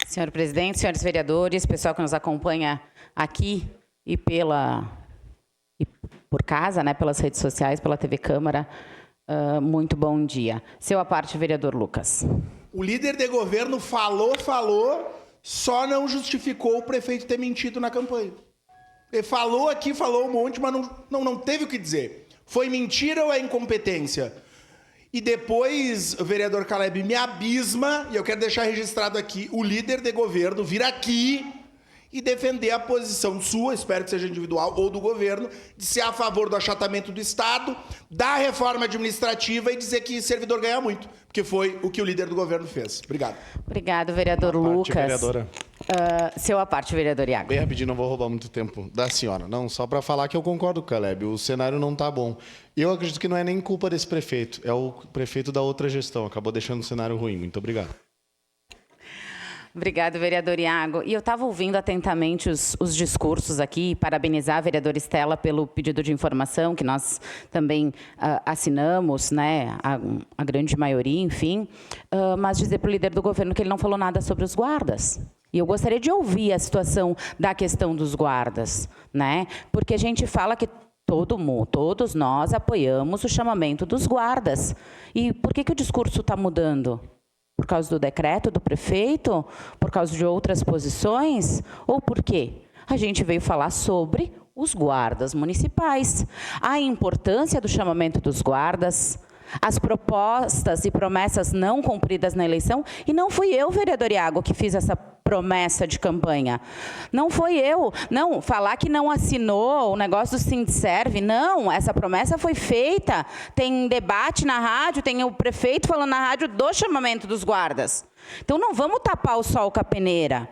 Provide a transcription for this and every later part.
Senhor presidente, senhores vereadores, pessoal que nos acompanha aqui e por casa, né, pelas redes sociais, pela TV Câmara, muito bom dia. Seu à parte, vereador Lucas. O líder de governo falou, só não justificou o prefeito ter mentido na campanha. Ele falou aqui, falou um monte, mas não teve o que dizer. Foi mentira ou é incompetência? E depois, o vereador Caleb me abisma, e eu quero deixar registrado aqui, o líder de governo vir aqui e defender a posição sua, espero que seja individual, ou do governo, de ser a favor do achatamento do Estado, da reforma administrativa e dizer que servidor ganha muito, porque foi o que o líder do governo fez. Obrigado. Obrigado, vereador Lucas. Vereadora. Seu à parte, vereador Iago. Bem rapidinho, não vou roubar muito tempo da senhora. Não, só para falar que eu concordo com o Caleb, o cenário não está bom. Eu acredito que não é nem culpa desse prefeito, é o prefeito da outra gestão, acabou deixando o cenário ruim. Muito obrigado. Obrigado, vereador Iago. E eu estava ouvindo atentamente os discursos aqui, parabenizar a vereadora Estela pelo pedido de informação, que nós também assinamos, né, a grande maioria, enfim, mas dizer para o líder do governo que ele não falou nada sobre os guardas. E eu gostaria de ouvir a situação da questão dos guardas, né, porque a gente fala que todos nós apoiamos o chamamento dos guardas. E por que o discurso está mudando? Por causa do decreto do prefeito? Por causa de outras posições? Ou por quê? A gente veio falar sobre os guardas municipais, a importância do chamamento dos guardas, as propostas e promessas não cumpridas na eleição, e não fui eu, vereador Iago, que fiz essa promessa de campanha. Não foi eu. Não, falar que não assinou o negócio do Sindserve, não, essa promessa foi feita. Tem debate na rádio, tem o prefeito falando na rádio do chamamento dos guardas. Então não vamos tapar o sol com a peneira.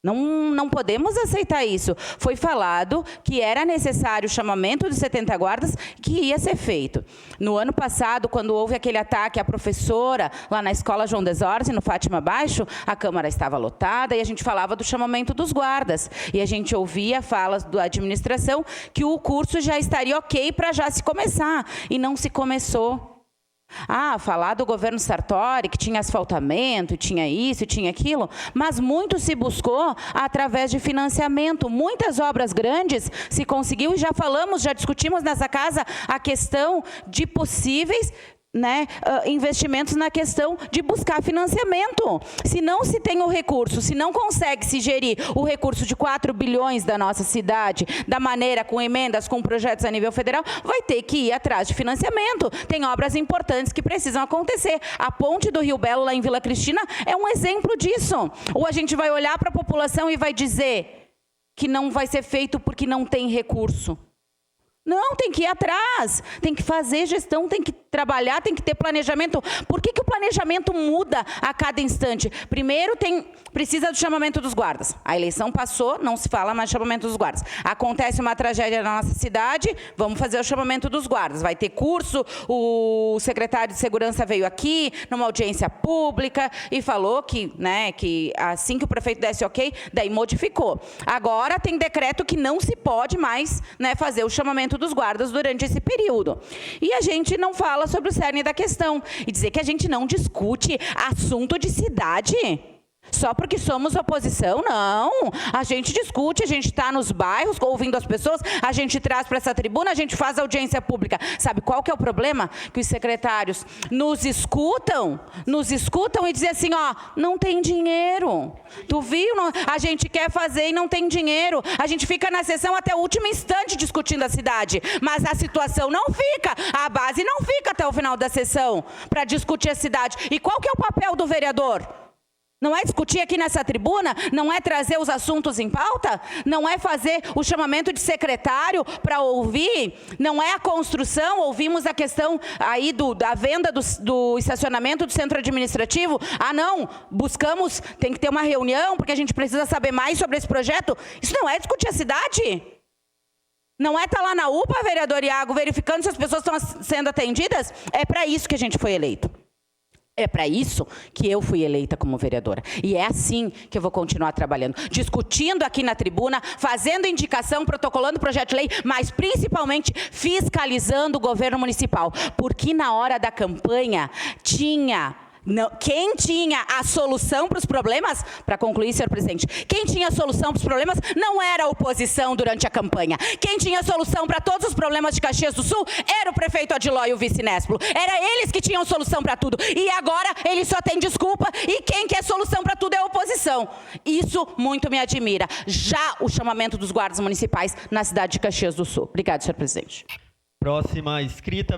Não podemos aceitar isso. Foi falado que era necessário o chamamento de 70 guardas, que ia ser feito. No ano passado, quando houve aquele ataque à professora, lá na escola João Desorze, no Fátima Baixo, a Câmara estava lotada e a gente falava do chamamento dos guardas. E a gente ouvia falas da administração que o curso já estaria ok para já se começar. E não se começou. Falar do governo Sartori, que tinha asfaltamento, tinha isso, tinha aquilo, mas muito se buscou através de financiamento. Muitas obras grandes se conseguiu, e já falamos, já discutimos nessa casa a questão de possíveis, né, investimentos na questão de buscar financiamento. Se não se tem o recurso, se não consegue se gerir o recurso de 4 bilhões da nossa cidade, da maneira, com emendas, com projetos a nível federal, vai ter que ir atrás de financiamento. Tem obras importantes que precisam acontecer. A ponte do Rio Belo, lá em Vila Cristina, é um exemplo disso. Ou a gente vai olhar para a população e vai dizer que não vai ser feito porque não tem recurso. Não, tem que ir atrás, tem que fazer gestão, tem que trabalhar, tem que ter planejamento. Por que o planejamento muda a cada instante? Primeiro, precisa do chamamento dos guardas. A eleição passou, não se fala mais chamamento dos guardas. Acontece uma tragédia na nossa cidade, vamos fazer o chamamento dos guardas. Vai ter curso, o secretário de Segurança veio aqui, numa audiência pública, e falou que, né, que assim que o prefeito desse ok, daí modificou. Agora tem decreto que não se pode mais, né, fazer o chamamento dos guardas durante esse período. E a gente não fala sobre o cerne da questão. E dizer que a gente não discute assunto de cidade só porque somos oposição, não. A gente discute, a gente está nos bairros ouvindo as pessoas, a gente traz para essa tribuna, a gente faz audiência pública. Sabe qual que é o problema? Que os secretários nos escutam e dizem assim, não tem dinheiro. Tu viu? A gente quer fazer e não tem dinheiro. A gente fica na sessão até o último instante discutindo a cidade, mas a situação não fica, a base não fica até o final da sessão para discutir a cidade. E qual que é o papel do vereador? Não é discutir aqui nessa tribuna? Não é trazer os assuntos em pauta? Não é fazer o chamamento de secretário para ouvir? Não é a construção? Ouvimos a questão aí da venda do estacionamento do centro administrativo? Não, buscamos, tem que ter uma reunião, porque a gente precisa saber mais sobre esse projeto. Isso não é discutir a cidade? Não é estar lá na UPA, vereador Iago, verificando se as pessoas estão sendo atendidas? É para isso que a gente foi eleito. É para isso que eu fui eleita como vereadora. E é assim que eu vou continuar trabalhando. Discutindo aqui na tribuna, fazendo indicação, protocolando projeto de lei, mas principalmente fiscalizando o governo municipal. Porque na hora da campanha tinha Não, quem tinha a solução para os problemas, para concluir, senhor presidente, quem tinha a solução para os problemas não era a oposição durante a campanha. Quem tinha a solução para todos os problemas de Caxias do Sul era o prefeito Adiló e o vice Nesplo. Era eles que tinham solução para tudo. E agora eles só têm desculpa e quem quer solução para tudo é a oposição. Isso muito me admira. Já o chamamento dos guardas municipais na cidade de Caxias do Sul. Obrigado, senhor presidente. Próxima inscrita.